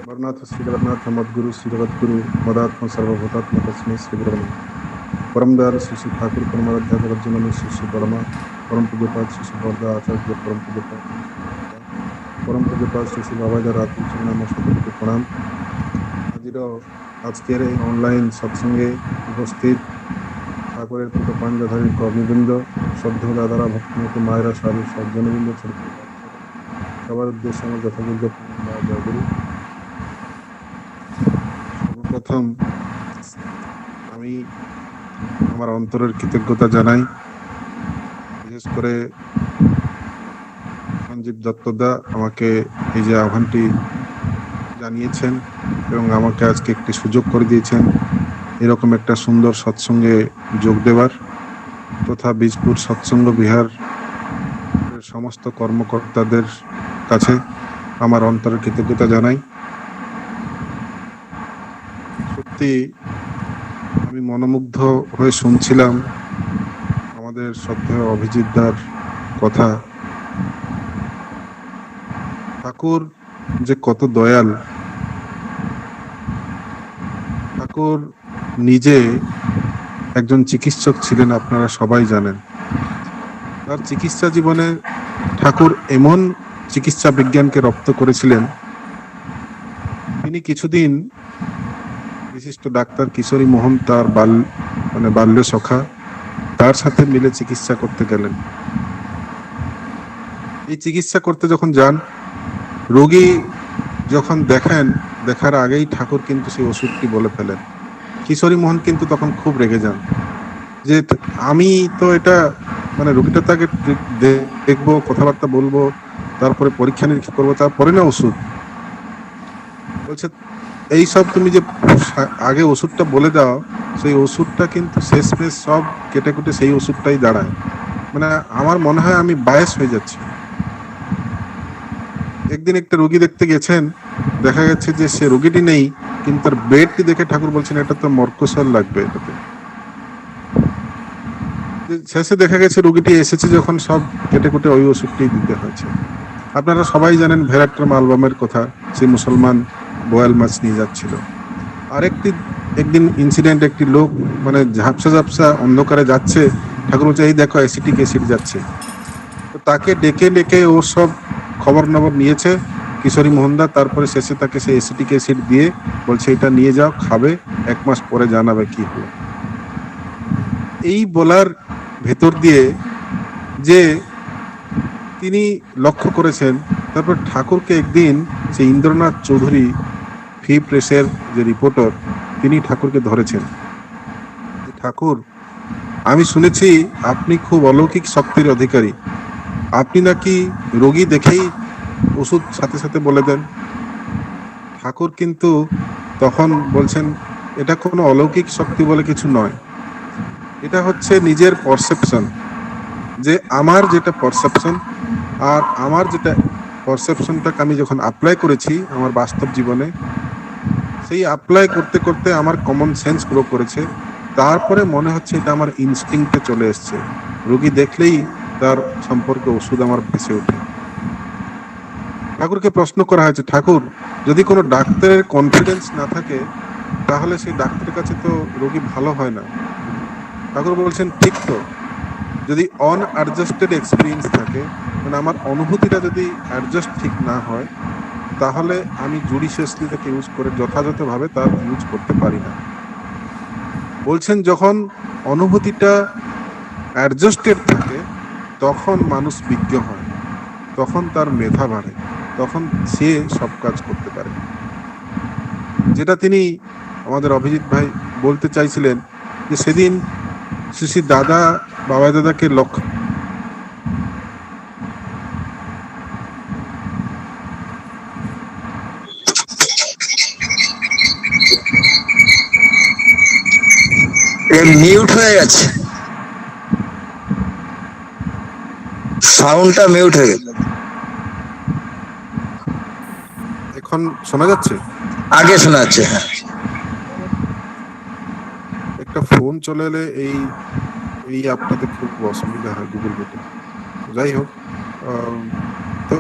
वर्णाथ श्री जगन्नाथ मदगुरु श्री जगतगुरु मदात्म सर्वभूतात्म तस्मै श्री गुरवे नमः। परम दयाल श्री श्री ठाकुर परमाराध्या जगत जननी श्री श्री बड़मा परम पूज्यपाद श्री श्री बरदा आचार्य परम पूज्यपाद श्री श्री बाबाजा रातु चरणाम शतकोटि प्रणाम। আজির আজকের এই অনলাইন সৎসঙ্গে উপস্থিত ঠাকুরের কৃত পাঞ্জাধারী কর্মীবৃন্দ, শ্রদ্ধেয় দাদারা, ভক্তিমতী মায়েরা, সাধু সজ্জনবৃন্দ, সবার উদ্দেশ্যে আমার যথাযোগ্য জয়গুরু। সর্বপ্রথম আমি আমার অন্তরের কৃতজ্ঞতা জানাই, বিশেষ করে সঞ্জীব দত্তদা আমাকে এই যে আহ্বানটি জানিয়েছেন এবং আমাকে আজকে একটি সুযোগ করে দিয়েছেন এরকম একটা সুন্দর সৎসঙ্গে যোগ দেওয়ার, তথা বীজপুর সৎসঙ্গ বিহার সমস্ত কর্মকর্তাদের কাছে আমার অন্তরের কৃতজ্ঞতা জানাই। সত্যি আমি মনোমুগ্ধ হয়ে শুনছিলাম আমাদের শ্রদ্ধেয় অভিজিৎদার কথা। ঠাকুর যে কত দয়াল, ঠাকুর নিজে একজন চিকিৎসক ছিলেন, আপনারা সবাই জানেন। তার চিকিৎসা জীবনে ঠাকুর এমন চিকিৎসা বিজ্ঞানকে রপ্ত করেছিলেন, তিনি কিছুদিন বিশিষ্ট ডাক্তার কিশোরী মোহন, তার বাল্য সখা, তার সাথে মিলে চিকিৎসা করতে গেলেন। এই চিকিৎসা করতে যখন যান, রোগী যখন দেখার আগেই ঠাকুর কিন্তু সেই ওষুধটি বলে ফেলেন। কিশোরী মোহন কিন্তু তখন খুব রেগে যান যে আমি তো এটা রোগীটা তাকে দেখবো, কথাবার্তা বলবো, তারপরে পরীক্ষা নিরীক্ষা করবো, তারপরে না ওষুধ। বলছে এইসব তুমি যে আগে ওষুধটা বলে দাও, সেই ওষুধটা কিন্তু শেষমেশ সব কেটে কুটে সেই ওষুধটাই দাঁড়ায়। আমার মনে হয় আমি বায়াস হয়ে যাচ্ছি। একদিন একটা রোগী দেখতে গেছেন, দেখা গেছে যে সে রোগীটি নেই, কিন্তু তার বেডটি দেখে ঠাকুর বলছেন এটা তো মর্কোসল লাগবে এটাতে। শেষে দেখা গেছে রোগীটি এসেছে যখন সব কেটে কুটে ওই ওষুধটি দিতে হয়েছে। আপনারা সবাই জানেন ভেরাট্রাম অ্যালবামের কথা, সেই মুসলমান বোয়াল মাছ নিয়ে যাচ্ছিল। একদিন ইনসিডেন্ট, একটি লোক ঝাপসা অন্ধকারে যাচ্ছে, ঠাকুর বলছে এই দেখো অ্যাসিটিক অ্যাসিড যাচ্ছে। তো তাকে ডেকে ও সব খবর নিয়েছে কিশোরী মোহনদা। তারপরে শেষে তাকে সেই অ্যাসিটিক অ্যাসিড দিয়ে বলছে এটা নিয়ে যাও, খাবে, 1 মাস পরে জানাবে কি হলো। এই বলার ভেতর দিয়ে যে তিনি লক্ষ্য করেছেন, তারপর ঠাকুরকে একদিন সেই ইন্দ্রনাথ চৌধুরী ফি প্রেসের যে রিপোর্টার, তিনি ঠাকুরকে ধরেছেন। ঠাকুর, আমি শুনেছি আপনি খুব অলৌকিক শক্তির অধিকারী, আপনি নাকি রোগী দেখেই ওষুধ সাথে সাথে বলে দেন। ঠাকুর কিন্তু তখন বলছেন এটা কোনো অলৌকিক শক্তি বলে কিছু নয়, এটা হচ্ছে নিজের পারসেপশন, যে আমার যেটা পারসেপশন, আর আমার যেটা পারসেপশনটাকে আমি যখন অ্যাপ্লাই করেছি আমার বাস্তব জীবনে, সেই অ্যাপ্লাই করতে করতে আমার কমন সেন্স গ্রো করেছে। তারপরে মনে হচ্ছে এটা আমার ইনস্টিংক্টে চলে এসছে, রোগী দেখলেই তার সম্পর্কে ওষুধ আমার ভেসে ওঠে। ঠাকুরকে প্রশ্ন করা হয়েছে, ঠাকুর যদি কোনো ডাক্তারের কনফিডেন্স না থাকে তাহলে সেই ডাক্তারের কাছে তো রোগী ভালো হয় না। ঠাকুর বলছেন ঠিক তো, যদি অনঅ্যাডজাস্টেড এক্সপিরিয়েন্স থাকে, আমার অনুভূতিটা যদি অ্যাডজাস্ট ঠিক না হয়, তাহলে আমি জুডিশিয়াসলি তাকে ইউজ করে যথাযথভাবে তার ইউজ করতে পারি না। বলছেন যখন অনুভূতিটা অ্যাডজাস্টেড থাকে তখন মানুষ বিজ্ঞ হয়, তখন তার মেধা বাড়ে, তখন সে সব কাজ করতে পারে। যেটা তিনি আমাদের অভিজিৎ ভাই বলতে চাইছিলেন, যে সেদিন শ্রী শ্রী দাদা বাবা দাদাকে লক্ষ্য মিউট হয়ে গেছে, সাউন্ডটা মিউট হয়ে গেছে। এখন শোনা যাচ্ছে? আগে শোনা যাচ্ছে। হ্যাঁ, একটা ফোন চলে এলে এই অ্যাপটাতে খুব অসুবিধা হয়, গুগল মিটে। যাই হোক, তো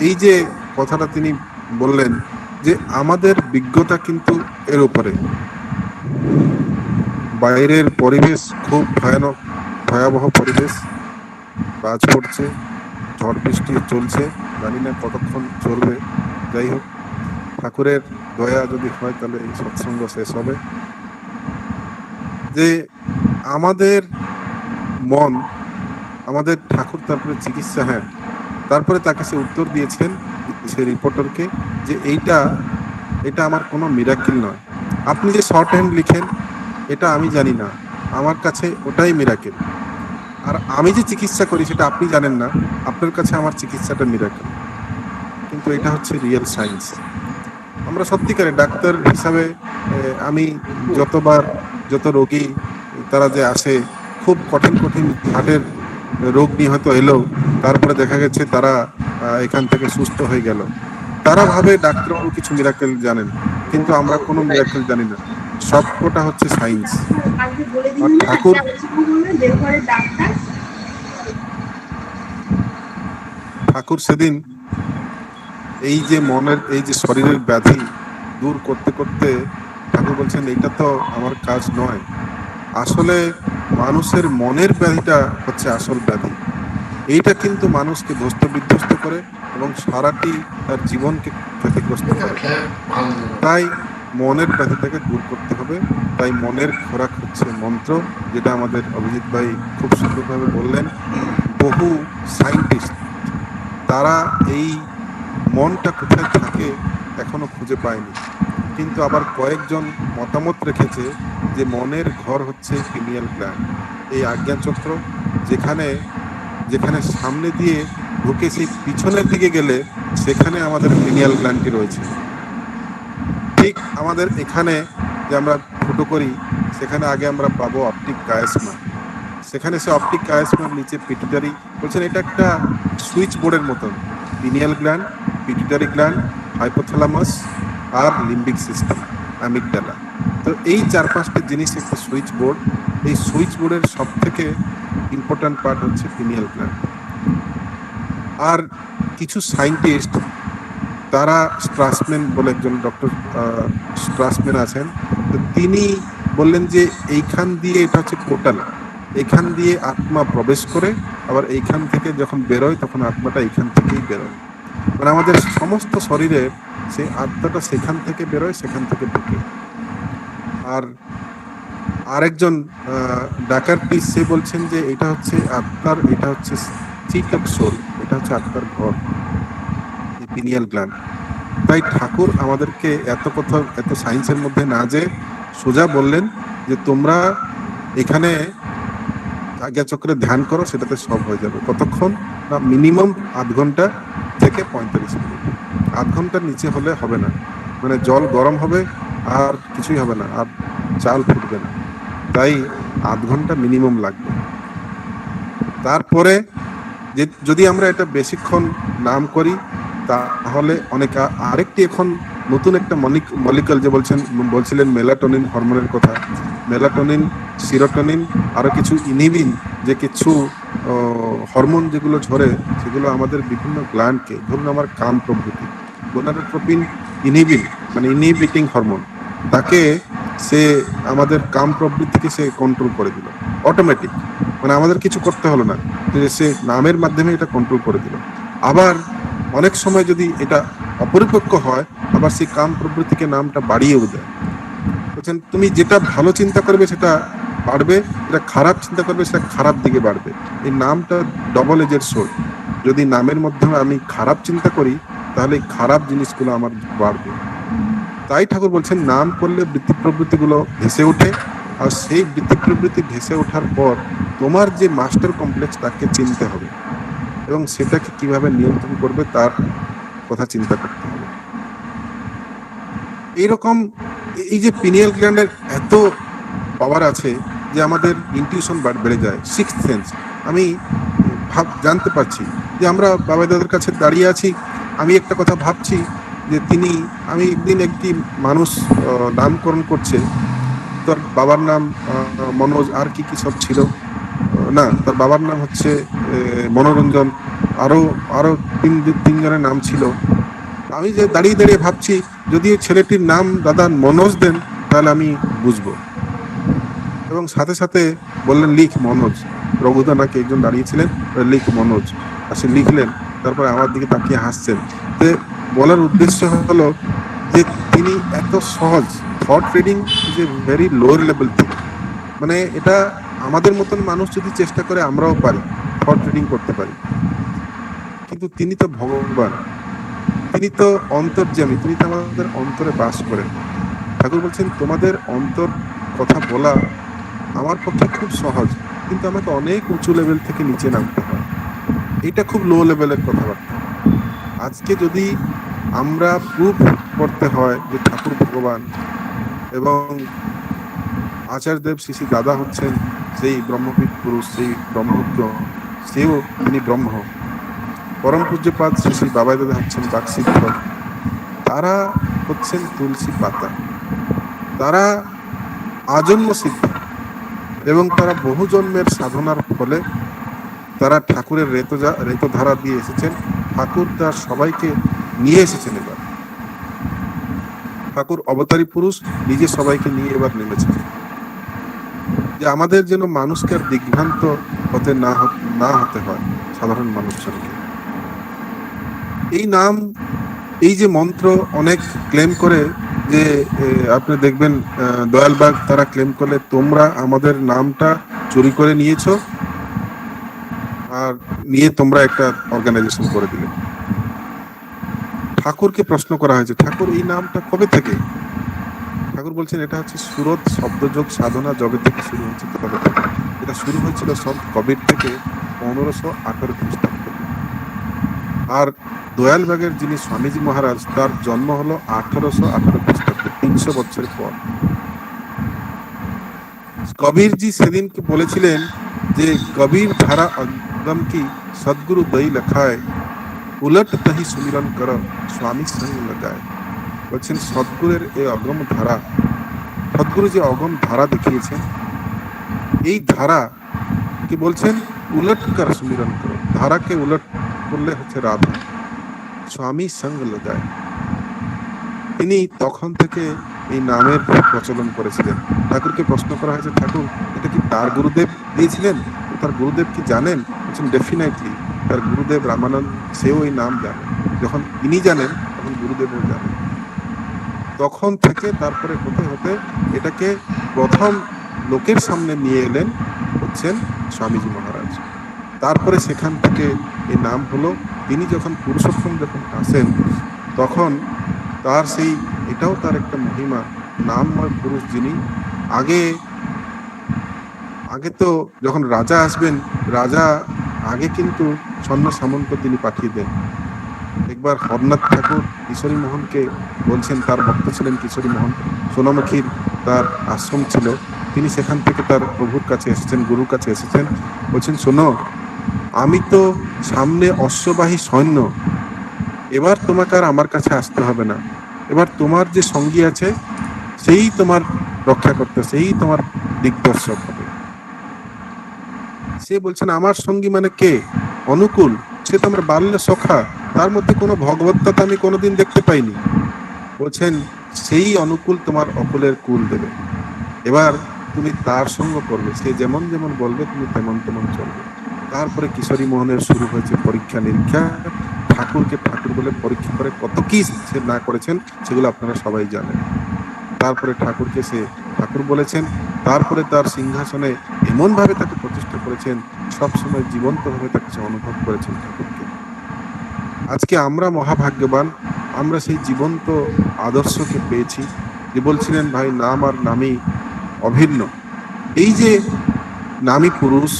এই যে কথাটা তিনি বললেন যে আমাদের বিজ্ঞতা কিন্তু এর উপরে। বাইরের পরিবেশ খুব ভয়াবহ পরিবেশ, বাজ পড়ছে, ঝড় বৃষ্টি চলছে, জানি না কতক্ষণ চলবে। যাই হোক, ঠাকুরের দয়া যদি হয় তাহলে এই সৎসঙ্গ শেষ হবে। যে আমাদের মন, আমাদের ঠাকুর তারপরে চিকিৎসা, হ্যাঁ, তারপরে তাকে সে উত্তর দিয়েছেন সে রিপোর্টারকে যে এটা আমার কোনো মিরাকেল নয়। আপনি যে শর্ট হ্যান্ড লিখেন এটা আমি জানি না, আমার কাছে ওটাই মিরাকেল। আর আমি যে চিকিৎসা করি সেটা আপনি জানেন না, আপনার কাছে আমার চিকিৎসাটা মিরাকেল। কিন্তু এটা হচ্ছে রিয়েল সায়েন্স। আমরা সত্যিকারে ডাক্তার হিসাবে আমি যত রোগী তারা যে আসে, খুব কঠিন কঠিন হার্টের রোগ নিয়ে হয়তো এলো, তারপরে দেখা গেছে তারা এখান থেকে সুস্থ হয়ে গেল, তারা ভাবে ডাক্তারবাবু কিছু মিরাকেল জানেন, কিন্তু আমরা কোনো মিরাকেল জানি না, সবকটা হচ্ছে সায়েন্স। আর ঠাকুর সেদিন এই যে মনের, এই যে শরীরের ব্যাধি দূর করতে করতে ঠাকুর বলছেন এটা তো আমার কাজ নয়, আসলে মানুষের মনের ব্যাধিটা হচ্ছে আসল ব্যাধি। এইটা কিন্তু মানুষকে ধ্বস্ত বিধ্বস্ত করে এবং সারাটি তার জীবনকে ক্ষতিগ্রস্ত করে। তাই মনের ব্যাধিটাকে দূর করতে হবে। তাই মনের খোরাক হচ্ছে মন্ত্র, যেটা আমাদের অভিজিৎ ভাই খুব সুন্দরভাবে বললেন। বহু সায়েন্টিস্ট তারা এই মনটা কোথায় থাকে এখনো খুঁজে পায়নি, কিন্তু আবার কয়েকজন মতামত রেখেছে যে মনের ঘর হচ্ছে পিনিয়াল গ্ল্যান্ড, এই আজ্ঞাচক্র, যেখানে যেখানে সামনে দিয়ে ঢুকে সেই পিছনের দিকে গেলে সেখানে আমাদের পিনিয়াল গ্ল্যান্ডটি রয়েছে। ঠিক আমাদের এখানে যে আমরা ফুটো করি সেখানে আগে আমরা পাবো অপটিক কায়াসমা, সেখানে সে অপটিক কায়াসমার নিচে পিটুইটারি, বলছেন এটা একটা সুইচ বোর্ডের মতন, pineal gland, pituitary gland, hypothalamus আর লিম্বিক সিস্টেম, অ্যামিগডালা। তো এই 4-5টি জিনিস একটা সুইচ বোর্ড। এই সুইচ বোর্ডের সব থেকে ইম্পর্ট্যান্ট পার্ট হচ্ছে পিনিয়াল গ্ল্যান্ড। আর কিছু সায়েন্টিস্ট তারা, স্ট্রাসম্যান বলে একজন ডক্টর স্ট্রাসম্যান আছেন, তো তিনি বললেন যে এইখান দিয়ে, এটা হচ্ছে পোর্টাল, এখান দিয়ে আত্মা প্রবেশ করে, আবার এইখান থেকে যখন বেরোয় তখন আত্মাটা এইখান থেকেই বেরোয়। মানে আমাদের সমস্ত শরীরে সেই আত্মাটা সেখান থেকে বেরোয়, সেখান থেকে ঢুকে। আর আরেকজন ডাকার্টি সে বলছেন যে এটা হচ্ছে আত্মার, এটা হচ্ছে সিট অফ সোল, এটা হচ্ছে আত্মার ঘর, পিনিয়াল গ্ল্যান্ড। তাই ঠাকুর আমাদেরকে এত কথা, এত সায়েন্সের মধ্যে না যে সোজা বললেন যে তোমরা এখানে আজ্ঞাচক্রে ধ্যান করো, সেটাতে সব হয়ে যাবে। কতক্ষণ না, মিনিমাম আধ ঘন্টা থেকে 45 মিনিট। আধ ঘন্টার নিচে হলে হবে না, মানে জল গরম হবে আর কিছুই হবে না, আর চাল ফুটবে না। তাই আধ ঘন্টা মিনিমাম লাগবে। তারপরে যদি আমরা এটা বেশিক্ষণ নাম করি তাহলে অনেক, আরেকটি এখন নতুন একটা মলিকুল যে বলছিলেন মেলাটোনিন হরমোনের কথা, মেলাটোনিন, সিরোটোনিন, আরো কিছু ইনহিবিন, যে কিছু হরমোন যেগুলো ঝরে, সেগুলো আমাদের বিভিন্ন গ্ল্যান্ডকে, ধরুন আমার কাম প্রভৃতি, গোনাডোট্রোপিন ইনহিবিন, মানে ইনহিবিটিং হরমোন, তাকে সে আমাদের কাম প্রবৃত্তিকে সে কন্ট্রোল করে দিল অটোমেটিক, মানে আমাদের কিছু করতে হলো না, সে নামের মাধ্যমে এটা কন্ট্রোল করে দিল। আবার অনেক সময় যদি এটা অপরিপক্ক হয়, আবার সেই কাম প্রবৃত্তিকে নামটা বাড়িয়েও দেয়। বলছেন তুমি যেটা ভালো চিন্তা করবে সেটা বাড়বে, যেটা খারাপ চিন্তা করবে সেটা খারাপ দিকে বাড়বে। এই নামটা ডবল এজের সোর্ড। যদি নামের মাধ্যমে আমি খারাপ চিন্তা করি তাহলে এই খারাপ জিনিসগুলো আমার বাড়বে। তাই ঠাকুর বলছেন নাম করলে বৃত্তি প্রবৃত্তিগুলো ভেসে ওঠে, আর সেই বৃত্তি প্রবৃত্তি ভেসে ওঠার পর তোমার যে মাস্টার কমপ্লেক্স তাকে চিনতে হবে এবং সেটাকে কিভাবে নিয়ন্ত্রণ করবে তার কথা চিন্তা করতে হবে। এইরকম এই যে পিনিয়াল গ্ল্যান্ডের এত পাওয়ার আছে যে আমাদের ইনটিউশন বেড়ে যায়, সিক্সথ সেন্স। আমি জানতে পারছি যে আমরা বাবা দাদার কাছে দাঁড়িয়ে আছি, আমি একটা কথা ভাবছি যে আমি একদিন একটি মানুষ নামকরণ করছে, তোর বাবার নাম মনোজ, আর কি কি সব ছিল না, তার বাবার নাম হচ্ছে মনোরঞ্জন, আরো তিনজনের নাম ছিল। আমি যে দাঁড়িয়ে দাঁড়িয়ে ভাবছি যদি এই ছেলেটির নাম দাদা মনোজ দেন তাহলে আমি বুঝবো। এবং সাথে সাথে বললেন লিখ মনোজ। রঘুদা নাকি একজন দাঁড়িয়েছিলেন, লিখ মনোজ, আর সে লিখলেন। তারপরে আমার দিকে তাকিয়ে হাসছেন। যে বলার উদ্দেশ্য হলো যে তিনি এত সহজ, thought reading is a very lower level thing. মানে এটা আমাদের মতন মানুষ যদি চেষ্টা করে আমরাও পারি, থট রিডিং করতে পারি, কিন্তু তিনি তো ভগবান, তিনি তো অন্তর্যামী, তিনি তো আমাদের অন্তরে বাস করেন। ঠাকুর বলছেন তোমাদের অন্তর কথা বলা আমার পক্ষে খুব সহজ, কিন্তু আমাকে অনেক উঁচু লেভেল থেকে নিচে নামতে হয়। এটা খুব লো লেভেলের কথাবার্তা। আজকে যদি আমরা প্রুফ করতে হয় যে ঠাকুর ভগবান এবং আচার্যদেব শ্রী শ্রী দাদা হচ্ছেন সেই ব্রহ্মবিদ পুরুষ, সেই ব্রহ্মজ্ঞ, সেও তিনি ব্রহ্ম, পরম পূজ্যপাদ শ্রী শ্রী বাবাই দাদা হচ্ছেন বাকসিদ্ধ, তারা হচ্ছেন তুলসী পাতা, তারা আজন্ম সিদ্ধ এবং তারা বহু জন্মের সাধনার ফলে তারা ঠাকুরের রেতধারা দিয়ে এসেছেন। ঠাকুর তার সবাইকে নিয়ে এসেছেন। এবার ঠাকুর অবতারী পুরুষ নিজে সবাইকে নিয়ে এবার নেমেছেন, যে আমাদের যেন মানুষকে আর দিগ্ভ্রান্ত হতে না হতে হয় সাধারণ মানুষজনকে। এই নাম, এই যে মন্ত্র অনেক ক্লেম করে, যে আপনি দেখবেন দয়ালবাগ তারা ক্লেম করলে তোমরা আমাদের নামটা চুরি করে নিয়েছো আর নিয়ে তোমরা একটা অর্গানাইজেশন করে দিলে। ঠাকুরকে প্রশ্ন করা হয়েছে, ঠাকুর এই নামটা কবে থেকে? ঠাকুর বলছেন এটা হচ্ছে সুরত শব্দযোগ সাধনা জবে থেকে শুরু হচ্ছে। তবে এটা শুরু হয়েছিল সন্ত কবির থেকে 1518 খ্রিস্টাব্দে। আর দয়ালবাগের যিনি স্বামীজি মহারাজ, তার জন্ম হলো 1818 খ্রিস্টাব্দে, 300 বছরের পর। কবিরজি সেদিনকে বলেছিলেন যে কবির ধারা অগম কি সদ্গুরু দই লেখায়, উলট তহি সুমিরন কর স্বামী সঙ্গ লাগায়। বলছেন সদ্গুরের এই অগম ধারা, সদ্গুরু যে অগম ধারা দেখিয়েছেন, এই ধারা কি বলছেন উলট কর সুমিরন করো, ধারাকে উলট করলে হচ্ছে রাধা, স্বামী সঙ্গ লাগায়। তিনি তখন থেকে এই নামের প্রচলন করেছিলেন। ঠাকুরকে প্রশ্ন করা হয়েছে, ঠাকুর এটা কি তার গুরুদেব দিয়েছিলেন? তার গুরুদেব কি জানেন? বলছেন ডেফিনেটলি তার গুরুদেব রামানন্দ, সেও এই নাম জানেন। যখন ইনি জানেন তখন গুরুদেবও জানেন। তখন থেকে তারপরে হতে হতে এটাকে প্রথম লোকের সামনে নিয়ে এলেন হচ্ছেন স্বামীজি মহারাজ। তারপরে সেখান থেকে এই নাম হলো। তিনি যখন পুরুষোত্তম যখন আসেন তখন তার সেই, এটাও তার একটা মহিমা, নামময় পুরুষ যিনি। আগে তো যখন রাজা আসবেন, রাজা আগে কিন্তু সৈন্য সামন্ত তিনি পাঠিয়ে দেন। একবার হরনাথ ঠাকুর কিশোরী মোহনকে বলছেন, তার ভক্ত ছিলেন কিশোরী মোহন, সোনামুখীর তার আশ্রম ছিল, তিনি সেখান থেকে তার প্রভুর কাছে এসেছেন, গুরুর কাছে এসেছেন। বলছেন শোনো, আমি তো সামনে অশ্ববাহী সৈন্য, এবার তোমাকে আর আমার কাছে আসতে হবে না, এবার তোমার যে সঙ্গী আছে সেই তোমার রক্ষা করতে, সেই তোমার দিগদর্শক হবে। সে বলছেন আমার সঙ্গী মানে কে? অনুকূল, সে তো আমার বাল্য সখা, তার মধ্যে কোনো ভগবত্তা আমি কোনোদিন দেখতে পাইনি। বলছেন সেই অনুকূল তোমার অকুলের কুল দেবে, এবার তুমি তার সঙ্গ করবে, সে যেমন যেমন বলবে তুমি তেমন তেমন চলবে। তারপরে কিশোরী মোহনের শুরু হয়েছে পরীক্ষা নিরীক্ষা। ঠাকুরকে ঠাকুর বলে পরীক্ষা করে কত কি সে না করেছেন সেগুলো আপনারা সবাই জানেন। তারপরে ঠাকুরকে সে ঠাকুর বলেছেন, তারপরে তার সিংহাসনে এমন ভাবে তাকে প্রতিষ্ঠা করেছেন, সবসময় জীবন্ত ভাবে তাকে সে অনুভব করেছেন ঠাকুরকে। আজকে আমরা মহাভাগ্যবান, আমরা সেই জীবন্ত আদর্শকে পেয়েছি। যে বলছিলেন ভাই নাম আর নামই অভিন্ন। এই যে নামী পুরুষ,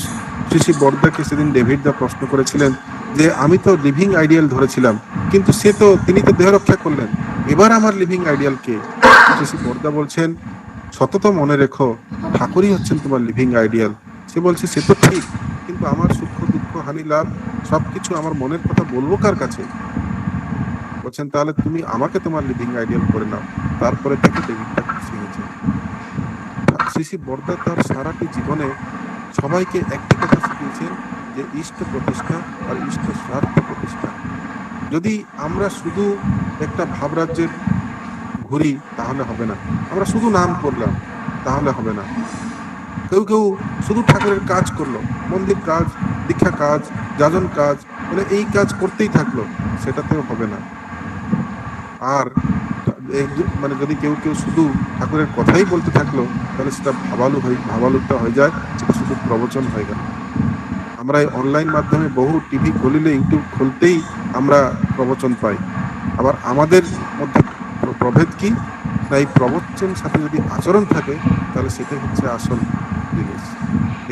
শ্রী শ্রী বর্দাকে সেদিন ডেভিড দা প্রশ্ন করেছিলেন যে আমি তো লিভিং আইডিয়াল ধরেছিলাম, কিন্তু তিনি তো দেহ রক্ষা করলেন, এবার আমার লিভিং আইডিয়াল কে? শ্রী শ্রী বর্দা বলছেন সতত মনে রেখো ঠাকুরই হচ্ছেন তোমার লিভিং আইডিয়াল। সে বলছে সে তো ঠিক, কিন্তু আমার সুখ দুঃখ হানি লাভ সবকিছু আমার মনের কথা বলবো কার কাছে? বলছেন তাহলে তুমি আমাকে তোমার লিভিং আইডিয়াল করে নাও। তারপরে থেকে ডেভিডটা খুশি হয়েছে। শ্রী শ্রী বর্দা তার সারাটি জীবনে সবাইকে একটি কথা শিখিয়েছেন যে ইষ্ট প্রতিষ্ঠা আর ইষ্ট স্বার্থ প্রতিষ্ঠা। যদি আমরা শুধু একটা ভাবরাজ্যের ঘুরি তাহলে হবে না, আমরা শুধু নাম করলাম তাহলে হবে না, কেউ কেউ শুধু ঠাকুরের কাজ করলো, মন্দির কাজ, দীক্ষা কাজ, যাজন কাজ, মানে এই কাজ করতেই থাকলো, সেটাতেও হবে না। আর মানে যদি কেউ কেউ শুধু ঠাকুরের কথাই বলতে থাকলো, তাহলে সেটা ভাবালুটা হয়ে যায়, সেটা শুধু প্রবচন হয়ে গেল। আমরা এই অনলাইন মাধ্যমে বহু টিভি খুলিলে, ইউটিউব খুলতেই আমরা প্রবচন পাই। আবার আমাদের মধ্যে প্রভেদ কি না, এই প্রবচন সাথে যদি আচরণ থাকে তাহলে সেটাই হচ্ছে আসল জিনিস।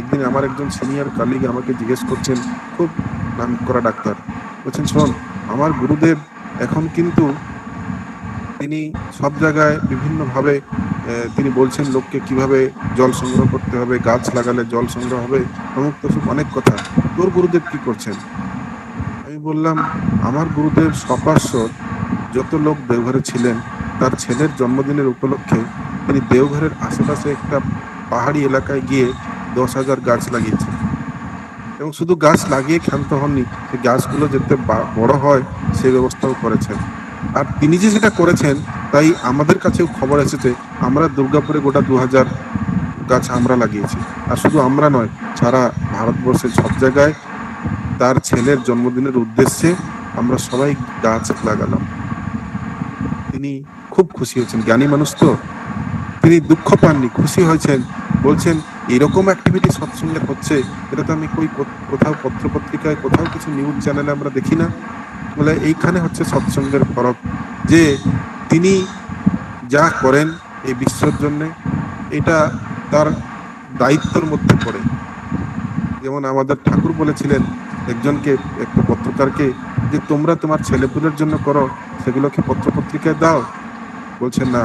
একদিন আমার একজন সিনিয়র কালিগ আমাকে জিজ্ঞেস করছেন, খুব নাম করা ডাক্তার, বলছেন শোন, আমার গুরুদেব এখন কিন্তু তিনি সব জায়গায় বিভিন্নভাবে তিনি বলছেন লোককে কিভাবে জল সংগ্রহ করতে হবে, গাছ লাগালে জল সংগ্রহ হবে, সমস্ত সব অনেক কথা, তোর গুরুদেব কি করছেন? আমি বললাম, আমার গুরুদেব সপার্শ্বর যত লোক দেওঘরে ছিলেন, তার ছেলের জন্মদিনের উপলক্ষে তিনি দেওঘরের আশেপাশে একটা পাহাড়ি এলাকায় গিয়ে 10,000 গাছ লাগিয়েছেন, এবং শুধু গাছ লাগিয়ে ক্ষান্ত হননি, সেই গাছগুলো যাতে বড় হয় সেই ব্যবস্থাও করেছেন। আর তিনি যে যেটা করেছেন, তাই আমাদের কাছেও খবর এসেছে, আমরা দুর্গাপুরে গোটা 2,000 গাছ আমরা লাগিয়েছি। আর শুধু আমরা নয়, সারা ভারতবর্ষের সব জায়গায় তার ছেলের জন্মদিনের উদ্দেশ্যে আমরা সবাই গাছ লাগালাম। তিনি খুব খুশি হয়েছেন, জ্ঞানী মানুষ তো, তিনি দুঃখ পাননি, খুশি হয়েছেন। বলছেন এরকম অ্যাক্টিভিটি সৎসঙ্গের হচ্ছে, এটা তো আমি কোথাও পত্রপত্রিকায়, কোথাও কিছু নিউজ চ্যানেলে আমরা দেখি না। বলে এইখানে হচ্ছে সৎসঙ্গের ফরক, যে তিনি যা করেন এই বিশ্বর জন্য, এটা তার দায়িত্বের মধ্যে পড়ে। যেমন আমাদের ঠাকুর বলেছিলেন একজনকে, একটা পত্রকারকে, যে তোমরা তোমার ছেলেপুলের জন্য করো, সেগুলোকে পত্রপত্রিকায় দাও। বলছেন না,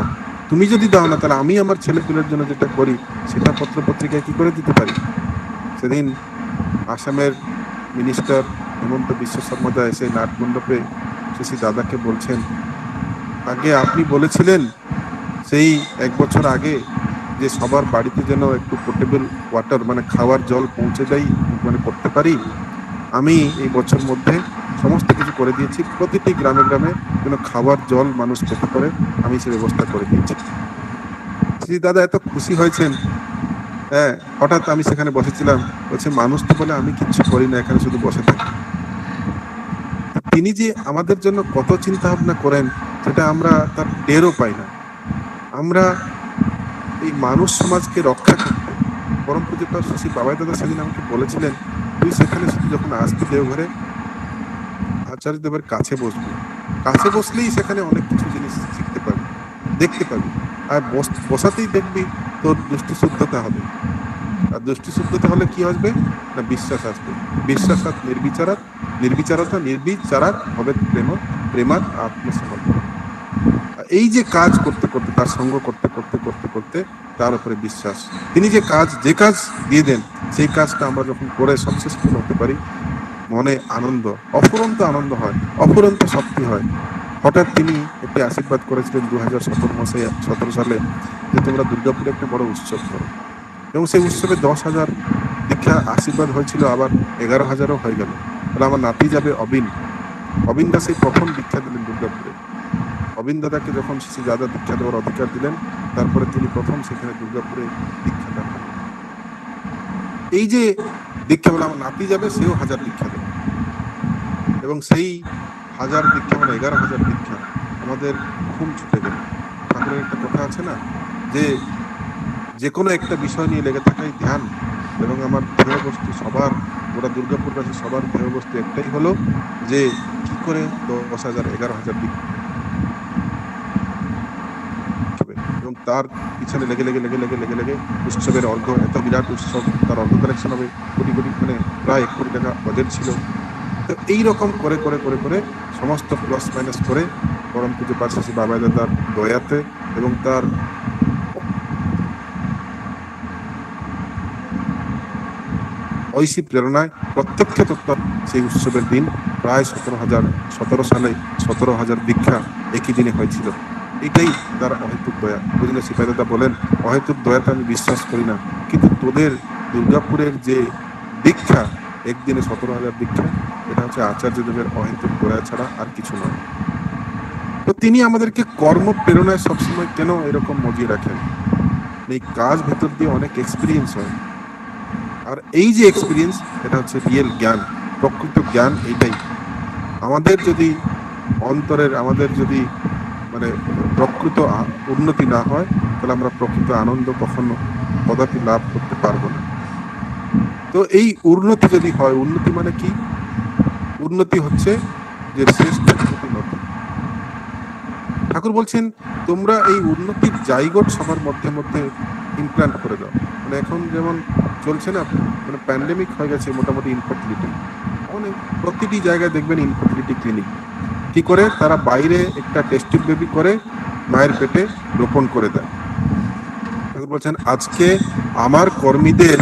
তুমি যদি দাও না, তাহলে আমি আমার ছেলেপুলের জন্য যেটা করি সেটা পত্রপত্রিকায় কি করে দিতে পারি? সেদিন আসামের মিনিস্টার হেমন্ত বিশ্ব শর্মা এসে নাট মণ্ডপে শশী দাদাকে বলছেন, আগে আপনি বলেছিলেন সেই 1 বছর আগে যে সবার বাড়িতে যেন একটু পোর্টেবল ওয়াটার, মানে খাওয়ার জল পৌঁছে দেয়, মানে করতে পারি। আমি এই বছর মধ্যে সমস্ত কিছু করে দিয়েছি, প্রতিটি গ্রামে গ্রামে যেন খাওয়ার জল মানুষ পেতে পারে, আমি সে ব্যবস্থা করে দিয়েছি। শ্রী দাদা এত খুশি হয়েছেন। হ্যাঁ, হঠাৎ আমি সেখানে বসেছিলাম, বলছে মানুষ তো বলে আমি কিচ্ছু করি না, এখানে শুধু বসে থাকি। তিনি যে আমাদের জন্য কত চিন্তা ভাবনা করেন, সেটা আমরা তার টেরও পাই না। আমরা এই মানুষ সমাজকে রক্ষা করতে, পরম পূজ্যপাদ শ্রী বাবাই দাদা সেদিন আমাকে বলেছিলেন, তুই সেখানে শুধু যখন আসবি দেওঘরে, আচার্যদেবের কাছে বসবি, কাছে বসলেই সেখানে অনেক কিছু জিনিস শিখতে পাবি, দেখতে পাবি। আর বসাতেই দেখবি তোর দৃষ্টি শুদ্ধতা হবে। আর দৃষ্টি শুদ্ধতা হলে কি আসবে না, বিশ্বাস আসবে। বিশ্বাস আর নির্বিচারতা নির্বিচারাত হবে প্রেমাত আত্মসমর্পণ। এই যে কাজ করতে করতে, তার সঙ্গ করতে করতে করতে করতে তার উপরে বিশ্বাস, তিনি যে কাজ দিয়ে দেন, সেই কাজটা আমরা যখন করে সাকসেসফুল হতে পারি, মনে আনন্দ, অফুরন্ত আনন্দ হয়, অফুরন্ত শক্তি হয়। হঠাৎ তিনি একটি আশীর্বাদ করেছিলেন 2017 সালে, যে তোমরা দুর্গাপুরে একটা বড় উৎসব করো, এবং সেই উৎসবে 10,000 দীক্ষা আশীর্বাদ হয়েছিল, আবার 11,000ও হয়ে গেল। তাহলে আমার নাতি যাবে অবিন দাস এই প্রথম দীক্ষা দিলেন দুর্গাপুরে। অবিন দাদাকে যখন শ্রী দাদা দীক্ষা দেওয়ার অধিকার দিলেন, তারপরে তিনি প্রথম সেখানে দুর্গাপুরে দীক্ষাটা পান। এই যে দীক্ষা বলে আমার নাতি যাবে, সেও 1000 দীক্ষা দেবে, এবং সেই 1000 দীক্ষা মানে 11,000 দীক্ষা আমাদের ঘুম ছুটে গেল। ঠাকুরের একটা কথা আছে না, যে কোনো একটা বিষয় নিয়ে লেগে থাকাই ধ্যান। এবং আমার ধ্যেয় বস্তু সবার, গোটা দুর্গাপুরবাসী সবার ধ্যেয় বস্তু একটাই হলো, যে কি করে 10,000 11,000 দীক্ষা, এবং তার পিছনে লেগে লেগে লেগে লেগে লেগে লেগে উৎসবের অর্ঘ, এত বিরাট উৎসব, তার অর্ঘ কালেকশন হবে কোটি কোটি, মানে প্রায় 1 কোটি টাকা বাজেট ছিল। তো এইরকম করে করে করে করে সমস্ত প্লাস মাইনাস করে পরম পূজ্যপাদ শ্রী বাবাই দাদার দয়াতে এবং তার ঐশী প্রেরণায় প্রত্যক্ষ তত্ত্ব, সেই উৎসবের দিন প্রায় 17 সালে 17,000 দীক্ষা একই দিনে হয়েছিল। এটাই তার অহেতুক দয়া। বুঝলে, সিপাহী দাদা বলেন, অহেতুক দয়াতে আমি বিশ্বাস করি না, কিন্তু তোদের দুর্গাপুরের যে দীক্ষা, একদিনে 17,000 দীক্ষা, এটা হচ্ছে আচার্যদেবের অহেতুক দয়া ছাড়া আর কিছু নয়। তো তো তিনি আমাদেরকে কর্ম প্রেরণায় সবসময় কেন এরকম মজিয়ে রাখেন? এই কাজ ভেতর দিয়ে অনেক এক্সপিরিয়েন্স হয়, আর এই যে এক্সপিরিয়েন্স, এটা হচ্ছে রিয়েল জ্ঞান, প্রকৃত জ্ঞান। এইটাই আমাদের যদি অন্তরের, আমাদের যদি মানে প্রকৃত উন্নতি না হয়, তাহলে আমরা প্রকৃত আনন্দ কখনো কদাপি লাভ করতে পারবো না। তো এই উন্নতি যদি হয়, উন্নতি মানে কি? উন্নতি হচ্ছে যে শ্রেষ্ঠ উন্নতি। ঠাকুর বলছেন তোমরা এই উন্নতির জায়গোট সবার মধ্যে মধ্যে ইমপ্ল্যান্ট করে দাও। মানে এখন যেমন চলছে না, মানে প্যান্ডেমিক হয়ে গেছে মোটামুটি ইনফার্টিলিটি, অনেক প্রতিটি জায়গায় দেখবেন ইনফার্টিলিটি ক্লিনিক। কি করে? তারা বাইরে একটা টেস্টিভ বেবি করে মায়ের পেটে রোপণ করে দেয়। ঠাকুর বলছেন আজকে আমার কর্মীদের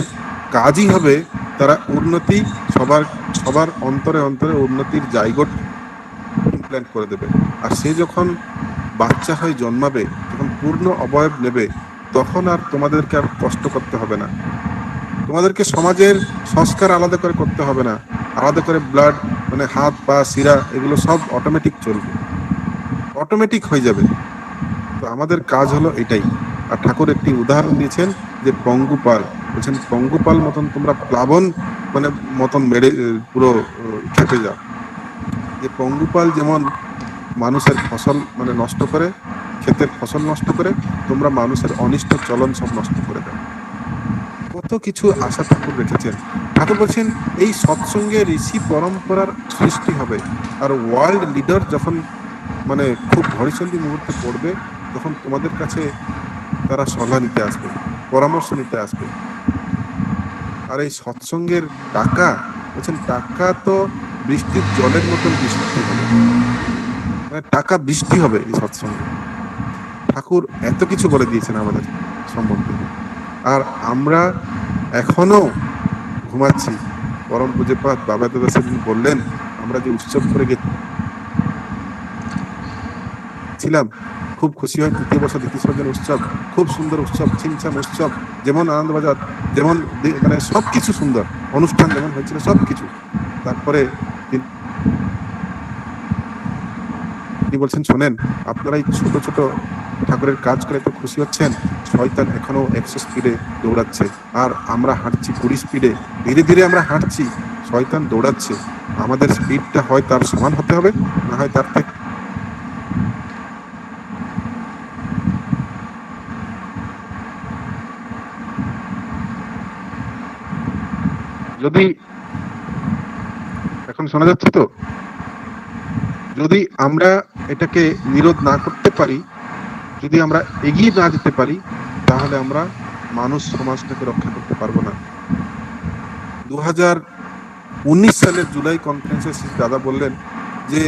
কাজই হবে তারা উন্নতি, সবার সবার অন্তরে অন্তরে উন্নতির জায়গোট ইমপ্ল্যান্ট করে দেবে। আর সে যখন বাচ্চা হয়ে জন্মাবে, যখন পূর্ণ অবয়ব নেবে, তখন আর তোমাদেরকে আর কষ্ট করতে হবে না। তোমাদেরকে সমাজের সংস্কার আলাদা করে করতে হবে না, আলাদা করে ব্লাড মানে হাত পা শিরা এগুলো সব অটোমেটিক চলবে, অটোমেটিক হয়ে যাবে। তো আমাদের কাজ হলো এটাই। আর ঠাকুর একটি উদাহরণ দিয়েছেন যে পঙ্গুপাল, বলছেন পঙ্গুপাল মতন তোমরা প্লাবন মানে মতন মেরে পুরো খেপে যাও। যে পঙ্গুপাল যেমন মানুষের ফসল মানে নষ্ট করে, ক্ষেতের ফসল নষ্ট করে, তোমরা মানুষের অনিষ্ট চলন সব নষ্ট করে দাও। কত কিছু আশা ঠাকুর রেখেছেন। ঠাকুর বলছেন এই সৎসঙ্গে ঋষি পরম্পরার সৃষ্টি হবে, আর ওয়ার্ল্ড লিডার যখন মানে খুব ঘড়িসন্ধি মুহূর্তে পড়বে, তখন তোমাদের কাছে তারা সলাহ নিতে আসবে, পরামর্শ নিতে আসবে। আর এই সৎসঙ্গের টাকা, বলছেন টাকা তো বৃষ্টির জলের মতন বৃষ্টি হবে, মানে টাকা বৃষ্টি হবে এই সৎসঙ্গে। ঠাকুর এত কিছু বলে দিয়েছেন আমাদের সম্বন্ধে, আর আমরা এখনো ঘুমাচ্ছি। পরম পূজ্যপাদ বাবা দাদা সেদিন বললেন আমরা যে উৎসব করে গেছিলাম, খুব খুশি হয়। তৃতীয় বছর দ্বিতীয় সর্জন উৎসব, খুব সুন্দর উৎসব, ছিমছাম উৎসব, যেমন আনন্দবাজার, যেমন মানে সবকিছু সুন্দর অনুষ্ঠান যেমন হয়েছিল সবকিছু। তারপরে তিনি বলছেন শোনেন, আপনারা এই ছোট ছোট ঠাকুরের কাজ করে তো খুশি হচ্ছেন, শয়তান এখনো 100 স্পিডে দৌড়াচ্ছে, আর আমরা হাঁটছি 20 স্পিডে। ধীরে ধীরে আমরা হাঁটছি, শয়তান দৌড়াচ্ছে। আমাদের স্পিডটা হয় তার সমান হতে হবে, না হয় তার থেকে যদি এখন শোনা যাচ্ছে তো, যদি আমরা এটাকে নিরোধ না করতে পারি, যদি আমরা এগিয়ে না যেতে পারি, তাহলে আমরা মানুষ সমাজটাকে রক্ষা করতে পারবো না। 2019 সালের জুলাই কনফারেন্সে দাদা বললেন যে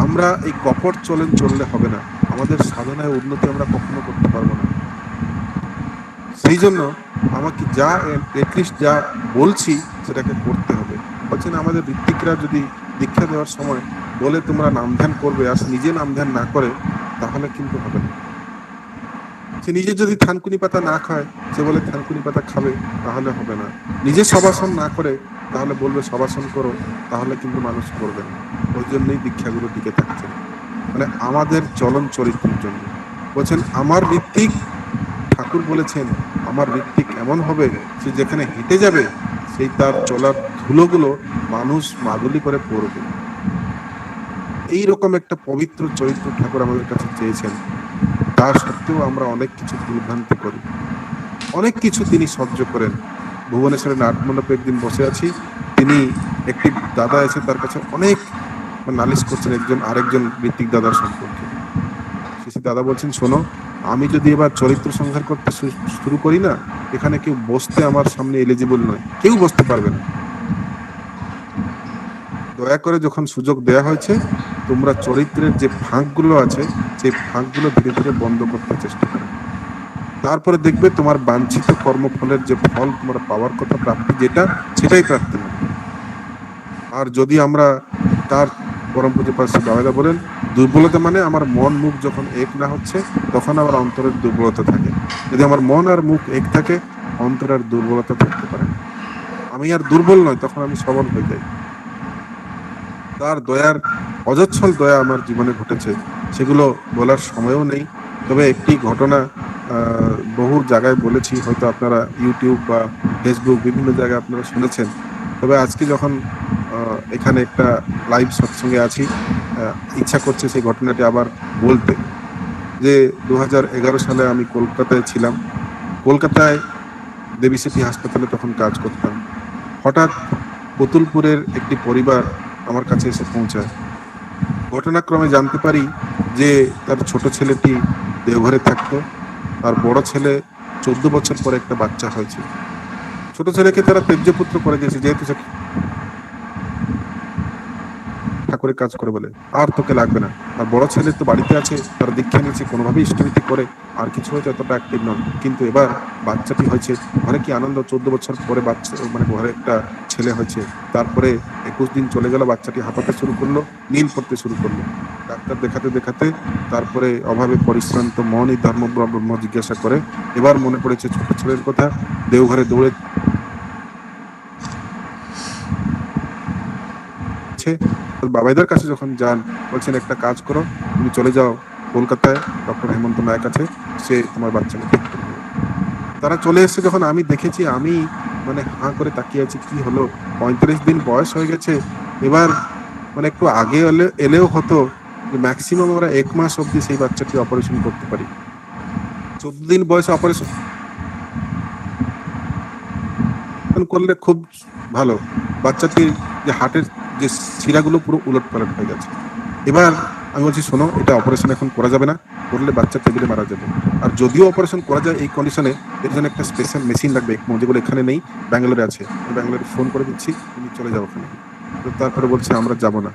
আমরা এই কপট চলন চললে হবে না, আমাদের সাধনায় উন্নতি আমরা কখনো করতে পারবো না। সেই জন্য আমাকে যা এটলিস্ট যা বলছি সেটাকে করতে হবে। বলছেন আমাদের ঋত্বিকরা যদি দীক্ষা দেওয়ার সময় বলে তোমরা নাম ধ্যান করবে, আর নিজে নাম ধ্যান না করে, তাহলে কিন্তু হবে না। সে নিজে যদি থানকুনি পাতা না খায়, সে বলে থানকুনি পাতা খাবে, তাহলে হবে না। নিজে সবাসন না করে, তাহলে বলবে সবাসন করো, তাহলে কিন্তু মানুষ করবে না। ওই জন্যই দীক্ষাগুলো টিকে থাকছে, মানে আমাদের চলন চরিত্রের জন্য। বলছেন আমার ঋত্বিক, ঠাকুর বলেছেন আমার ঋত্বিক এমন হবে সে যেখানে হেঁটে যাবে, সেই তার চলার ধুলোগুলো মানুষ মাদুলি করে পড়বে। এইরকম একটা পবিত্র চরিত্র ঠাকুর আমাদের কাছে চেয়েছেন। তার সত্ত্বেও আমরা অনেক কিছু ভুলভ্রান্তি করি, অনেক কিছু তিনি সহ্য করেন। ভুবনেশ্বরের নাটমণ্ডপে একদিন বসে আছি, তিনি একটি দাদা এসে তার কাছে অনেক নালিশ করছেন একজন আরেকজন ঋত্বিক দাদার সম্পর্কে। শেষে দাদা বলছেন শোনো, আমি যদি এবার চরিত্র সংহার করতে শুরু করি না, এখানে কেউ বসতে আমার সামনে এলিজিবল নয়, কেউ বসতে পারবে না। দয়া করে যখন সুযোগ দেয়া হয়েছে, তোমরা চরিত্রের যে ফাঁকগুলো আছে সেই ফাঁকগুলো ধীরে ধীরে বন্ধ করতে চেষ্টা করো। তারপরে দেখবে তোমার বাঞ্ছিত কর্মফলের যে ফল তোমরা পাওয়ার কথা প্রাপ্তি যেটা, সেটাই প্রাপ্তি হবে। আর যদি আমরা তার পরম পূজ্য পার্শ্বদ বাবাদা বলেন দুর্বলতা মানে আমার মন মুখ যখন এক না হচ্ছে, তখন আমার অন্তরের দুর্বলতা থাকে। যদি আমার মন আর মুখ এক থাকে, অন্তর আর দুর্বলতা থাকতে পারে না। আমি আর দুর্বল নয়, তখন আমি সবল হয়ে যাই। তার দয়ার অজস্র দয়া আমার জীবনে ঘটেছে, সেগুলো বলার সময়ও নেই। তবে একটি ঘটনা বহু জায়গায় বলেছি, হয়তো আপনারা ইউটিউব বা ফেসবুক বিভিন্ন জায়গায় আপনারা শুনেছেন। তবে আজকে যখন এখানে একটা লাইভ সৎসঙ্গে আছি, ইচ্ছা করছে সেই ঘটনাটি আবার বলতে। যে 2011 সালে আমি কলকাতায় ছিলাম। কলকাতায় দেবী সিটি হাসপাতালে তখন কাজ করতাম। হঠাৎ পুতুলপুরের একটি পরিবার আমার কাছে এসে পৌঁছায়। ঘটনাক্রমে জানতে পারি যে তার ছোট ছেলেটি দেওঘরে থাকতো, আর বড় ছেলে 14 বছর পরে একটা বাচ্চা হয়েছে। ছোট ছেলেকে তারা তেজ্যপুত্র করে দিয়েছে, যেহেতু সে ঠাকুরের কাজ করে বলে, আর তোকে লাগবে না। আর বড় ছেলে তো বাড়িতে আছে, তারা দীক্ষা নিয়েছে, কোনোভাবেই ইষ্টভীতি করে, আর কিছু হয়তো এতটা অ্যাক্টিভ নন। কিন্তু এবার বাচ্চাটি হয়েছে, ঘরে কি আনন্দ! 14 বছর পরে বাচ্চা, মানে ঘরে একটা ছেলে হয়েছে। তারপরে 21 দিন চলে গেল, বাচ্চাটি হাঁপাতে শুরু করলো, নীল পড়তে শুরু করলো। ডাক্তার দেখাতে দেখাতে তারপরে অভাবে পরিশ্রান্ত মনই ধর্ম ব্রহ্ম জিজ্ঞাসা করে। এবার মনে পড়েছে ছোট ছেলের কথা। দেওঘরে দৌড়ে বাবাইদার কাছে যখন যান, বলছেন একটা কাজ করো, তুমি চলে যাও কলকাতায় ডক্টর হেমন্ত নায়ক আছে, সে তোমার বাচ্চাকে ঠিক করে দেবে। তারা চলে এসেছে যখন আমি দেখেছি, আমি মানে হাঁ করে তাকিয়ে আছি, কি হলো! 35 দিন বয়স হয়ে গেছে। এবার মানে একটু আগে এলেও হতো, ম্যাক্সিমাম আমরা 1 মাস অব্দি সেই বাচ্চাটি অপারেশন করতে পারি। 14 দিন বয়সে অপারেশন করলে খুব ভালো। বাচ্চাটির যে হার্টের যে শিরাগুলো পুরো উলট পালট হয়ে গেছে। এবার আমি বলছি, শোনো, এটা অপারেশন এখন করা যাবে না, করলে বাচ্চা টেবিলে মারা যাবে। আর যদিও অপারেশন করা যায় এই কন্ডিশনে, এর জন্য একটা স্পেশাল মেশিন লাগবে, ECMO, যেগুলো এখানে নেই, ব্যাঙ্গালোরে আছে। আমি ব্যাঙ্গালোরে ফোন করে দিচ্ছি, তুমি চলে যাও ওখানে। তো তারপরে বলছে, আমরা যাব না,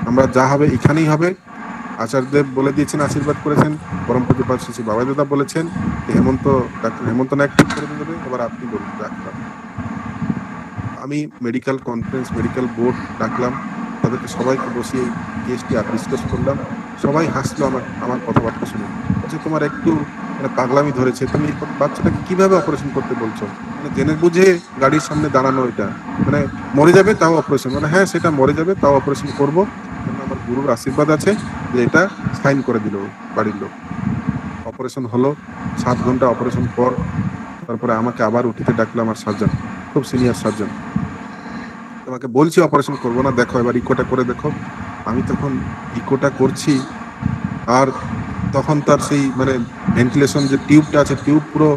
আমরা যা হবে এখানেই হবে। আচার্যদেব বলে দিয়েছেন, আশীর্বাদ করেছেন, পরম পূজ্যপাদ শ্রী শ্রী বাবাই দাদা বলেছেন ডাক্তার হেমন্ত নায়ক ঠিক করে দেবে, এবার আপনি বলুন ডাক্তার। আমি মেডিকেল কনফারেন্স, মেডিকেল বোর্ড ডাকলাম, তাদেরকে সবাইকে বসিয়ে কেসটি ডিসকাস করলাম। সবাই হাসলো আমার আমার কথাবার্তা শুনে। বলছে, তোমার একটু মানে পাগলামি ধরেছে, তুমি বাচ্চাটাকে কিভাবে অপারেশন করতে বলছো? মানে জেনে বুঝে গাড়ির সামনে দাঁড়ানো, এটা মানে মরে যাবে তাও অপারেশন, মানে হ্যাঁ সেটা মরে যাবে তাও অপারেশন করবো, কারণ আমার গুরুর আশীর্বাদ আছে যে এটা সাইন করে দিল বাড়ির লোক। অপারেশন হলো, 7 ঘন্টা অপারেশন পর তারপরে আমাকে আবার উঠিতে ডাকলো আমার সার্জন, খুব সিনিয়র সার্জন। তোমাকে বলছি অপারেশন করবো না, দেখো এবার ইকোটা করে দেখো। আমি তখন ইকোটা করছি, আর তখন তার সেই মানে ভেন্টিলেশন যে টিউবটা আছে, টিউব পুরো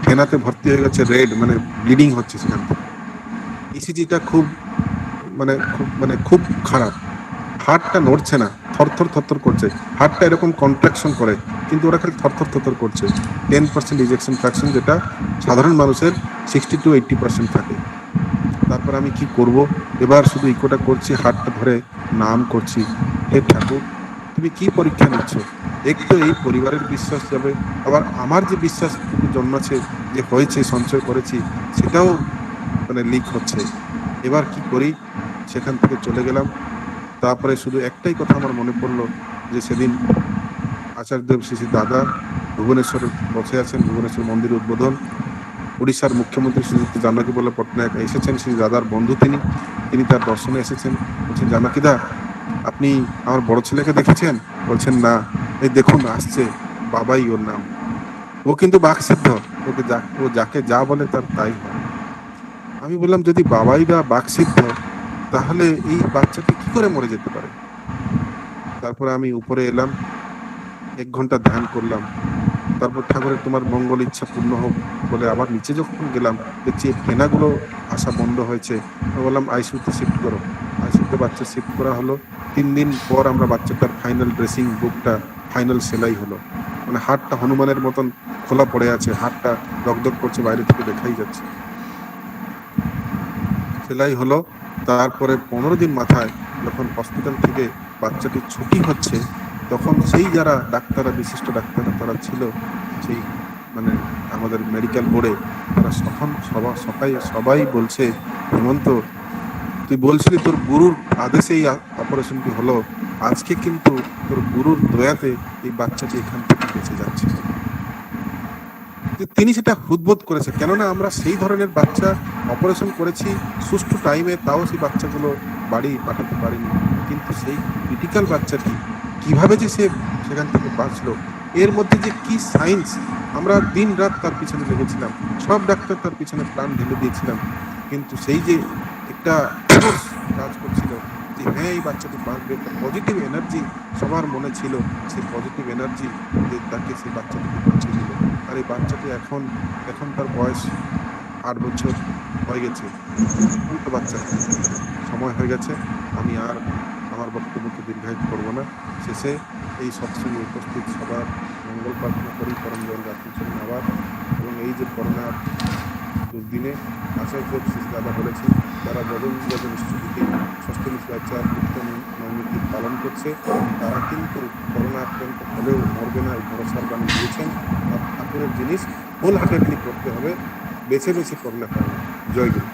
ফেনাতে ভর্তি হয়ে গেছে, রেড, মানে ব্লিডিং হচ্ছে সেখান থেকে। ইসিজিটা খুব খারাপ। হার্টটা নড়ছে না, থরথর থরথর করছে। হার্টটা এরকম কন্ট্রাকশন করে, কিন্তু ওরা খালি থরথর থরথর করছে। 10% ইজেকশন ফ্র্যাকশন, যেটা সাধারণ মানুষের 60 to 80% থাকে। তারপর আমি কি করব? এবার শুধু ইকোটা করছি, হাতটা ধরে নাম করছি, হে ঠাকুর, তুমি কি পরীক্ষা নিচ্ছ? একটু এই পরিবারের বিশ্বাস যাবে, আবার আমার যে বিশ্বাস জন্মাচ্ছে, যে হয়েছে, সঞ্চয় করেছি, সেটাও মানে লিক হচ্ছে। এবার কি করি? সেখান থেকে চলে গেলাম। তারপরে শুধু একটাই কথা আমার মনে পড়লো, যে সেদিন আচার্যদেব শ্রী শ্রী দাদা ভুবনেশ্বরে বসে আছেন, ভুবনেশ্বর মন্দির উদ্বোধন। উড়িষ্যার মুখ্যমন্ত্রী শ্রীযুক্ত জানকী বল্লভ পট্টনায়ক এসেছেন, শ্রী দাদার বন্ধু তিনি তার দর্শনে এসেছেন। বলছেন, জানকীদা, আপনি আমার বড় ছেলেকে দেখেছেন? বলছেন, না। এই দেখুন আসছে, বাবাই ওর নাম। ও কিন্তু বাকসিদ্ধ, ও যাকে যা বলে তার তাই হয়। আমি বললাম, যদি বাবাই বা বাকসিদ্ধ, তাহলে এই বাচ্চাটি কি করে মরে যেতে পারে? তারপরে আমি উপরে এলাম, 1 ঘন্টা ধ্যান করলাম। তারপর ঠাকুরের তোমার মঙ্গল ইচ্ছা পূর্ণ হোক বলে আবার নিচে যখন গেলাম, দেখছি এই ফেনাগুলো আসা বন্ধ হয়েছে। আমি বললাম, আইসিইউতে শিফট করো। আইসিইউতে বাচ্চা শিফট করা হলো। 3 দিন পর আমরা বাচ্চাটার ফাইনাল ড্রেসিং, বুকটা ফাইনাল সেলাই হলো। মানে হাতটা হনুমানের মতন খোলা পড়ে আছে, হাতটা দগদগ করছে, বাইরে থেকে দেখাই যাচ্ছে। সেলাই হলো। তারপরে 15 দিন মাথায় যখন হসপিটাল থেকে বাচ্চাটির ছুটি হচ্ছে, তখন সেই যারা ডাক্তাররা, বিশিষ্ট ডাক্তাররা তারা ছিল সেই মানে আমাদের মেডিকেল বোর্ডে, তারা সবাই বলছে, হেমন্ত, তুই বলছিলি তোর গুরুর আদেশেই অপারেশনটি হলো, আজকে কিন্তু তোর গুরুর দয়াতে এই বাচ্চাটি এখান থেকে বেঁচে যাচ্ছে। তিনি সেটা হৃদবোধ করেছে, কেননা আমরা সেই ধরনের বাচ্চা অপারেশন করেছি সুষ্ঠু টাইমে, তাও সেই বাচ্চাগুলো বাড়ি পাঠাতে পারিনি। কিন্তু সেই ক্রিটিক্যাল বাচ্চাটি কিভাবে যে সে সেখান থেকে বাঁচলো, এর মধ্যে যে কি সায়েন্স, আমরা দিন রাত তার পিছনে লেগেছিলাম, সব ডাক্তার তার পিছনে প্রাণ ঢেলে দিয়েছিলাম, কিন্তু সেই যে একটা force কাজ করছিল যে হ্যাঁ এই বাচ্চাটি বাঁচবে, একটা পজিটিভ এনার্জি সবার মনে ছিল, সেই পজিটিভ এনার্জি যে তাকে সেই বাচ্চাটিকে বাঁচিয়ে দিল। আর এই বাচ্চাটি এখন এখন তার বয়স 8 বছর হয়ে গেছে, এখন তো বাচ্চা সময় হয়ে গেছে। আমি আর আমার বক্তব্যকে দীর্ঘায়িত করবো না। শেষে এই সৎসঙ্গে উপস্থিত সবার মঙ্গল প্রার্থনা করি, পরম দয়াল রাখছেন আবার। এবং এই যে করোনার দুর্দিনে আচার্য শিশু দাদা বলেছেন, তারা যজন যজন স্থিতিতে ষষ্ঠ নিশ্চয়াচার নৈমিত্তিক পালন করছে, তারা কিন্তু করোনা আক্রান্ত হলেও মরবে না, এই ভরসার বাণী দিয়েছেন। আর ঠাকুরের জিনিস হোল হার্টেডলি করতে হবে, বেছে বেছে করলে হয় না। জয় গুরু।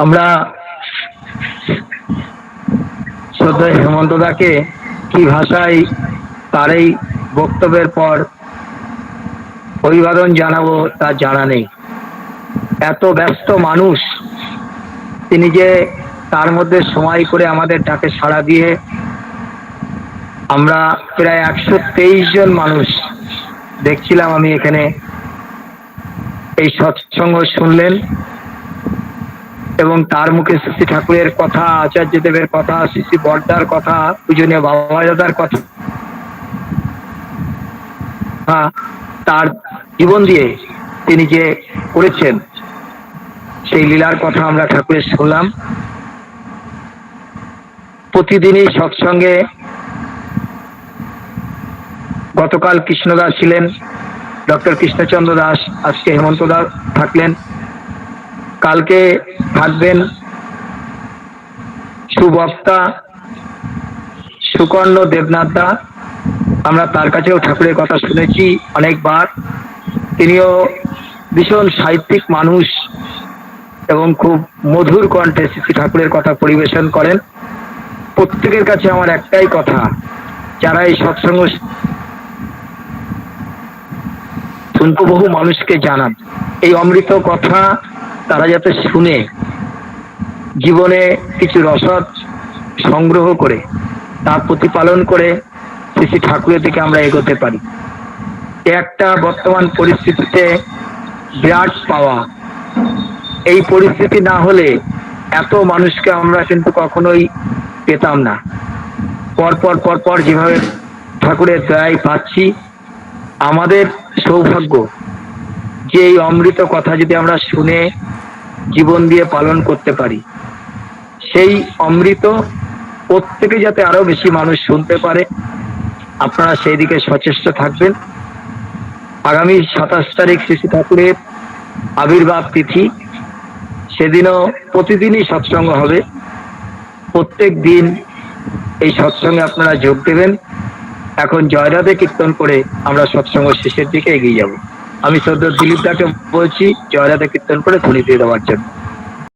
আমরা শ্রদ্ধেয় হেমন্ত দাকে কি ভাষায় তার এই বক্তব্যের পর অভিবাদন জানাবো তা জানা নেই। এত ব্যস্ত মানুষ, তিনি যে তার মধ্যে সময় করে আমাদের ডাকে সাড়া দিয়ে আমরা প্রায় 123 জন মানুষ দেখছিলাম, আমি এখানে এই সৎসঙ্গ শুনলেন এবং তার মুখে শ্রী ঠাকুরের কথা, আচার্য দেবের কথা, শ্রী বর্দার কথা, পূজনীয় বাবা দাদার কথা, তার জীবন দিয়ে তিনি যে করেছেন সেই লীলার কথা আমরা ঠাকুরের শুনলাম। প্রতিদিনই সৎসঙ্গে গতকাল কৃষ্ণদাস ছিলেন, ডক্টর কৃষ্ণচন্দ্র দাস, আজকে হেমন্ত দাস থাকলেন, কালকে থাকবেন সুবক্তা সুকর্ণ দেবনাথ দা। আমরা তার কাছেও ঠাকুরের কথা শুনেছি অনেকবার। তিনিও ভীষণ সাহিত্যিক মানুষ এবং খুব মধুর কণ্ঠে শ্রী ঠাকুরের কথা পরিবেশন করেন। প্রত্যেকের কাছে আমার একটাই কথা, যারা এই সৎসঙ্গ শুনতে বহু মানুষকে জানান, এই অমৃত কথা তারা যাতে শুনে জীবনে কিছু রসদ সংগ্রহ করে তার প্রতিপালন করে শ্রী ঠাকুরের দিকে আমরা এগোতে পারি। একটা বর্তমান পরিস্থিতিতে বিরাট পাওয়া। এই পরিস্থিতি না হলে এত মানুষকে আমরা কিন্তু কখনোই পেতাম না। পরপর যেভাবে ঠাকুরের দয়ায় পাচ্ছি, আমাদের সৌভাগ্য যে এই অমৃত কথা যদি আমরা শুনে জীবন দিয়ে পালন করতে পারি, সেই অমৃত প্রত্যেকে যাতে আরো বেশি মানুষ শুনতে পারে, আপনারা সেই দিকে সচেষ্ট থাকবেন। আগামী 27 তারিখ শ্রী ঠাকুরের আবির্ভাব তিথি, সেদিনও প্রতিদিনই সৎসঙ্গ হবে। প্রত্যেক দিন এই সৎসঙ্গে আপনারা যোগ দেবেন। এখন জয়রাধে কীর্তন করে আমরা সৎসঙ্গ শেষের দিকে এগিয়ে যাব। আমি শ্রদ্ধেয় দিলীপ দাকে বলছি জয়রাধে কীর্তন করে ধ্বনি দিয়ে দেওয়ার জন্য।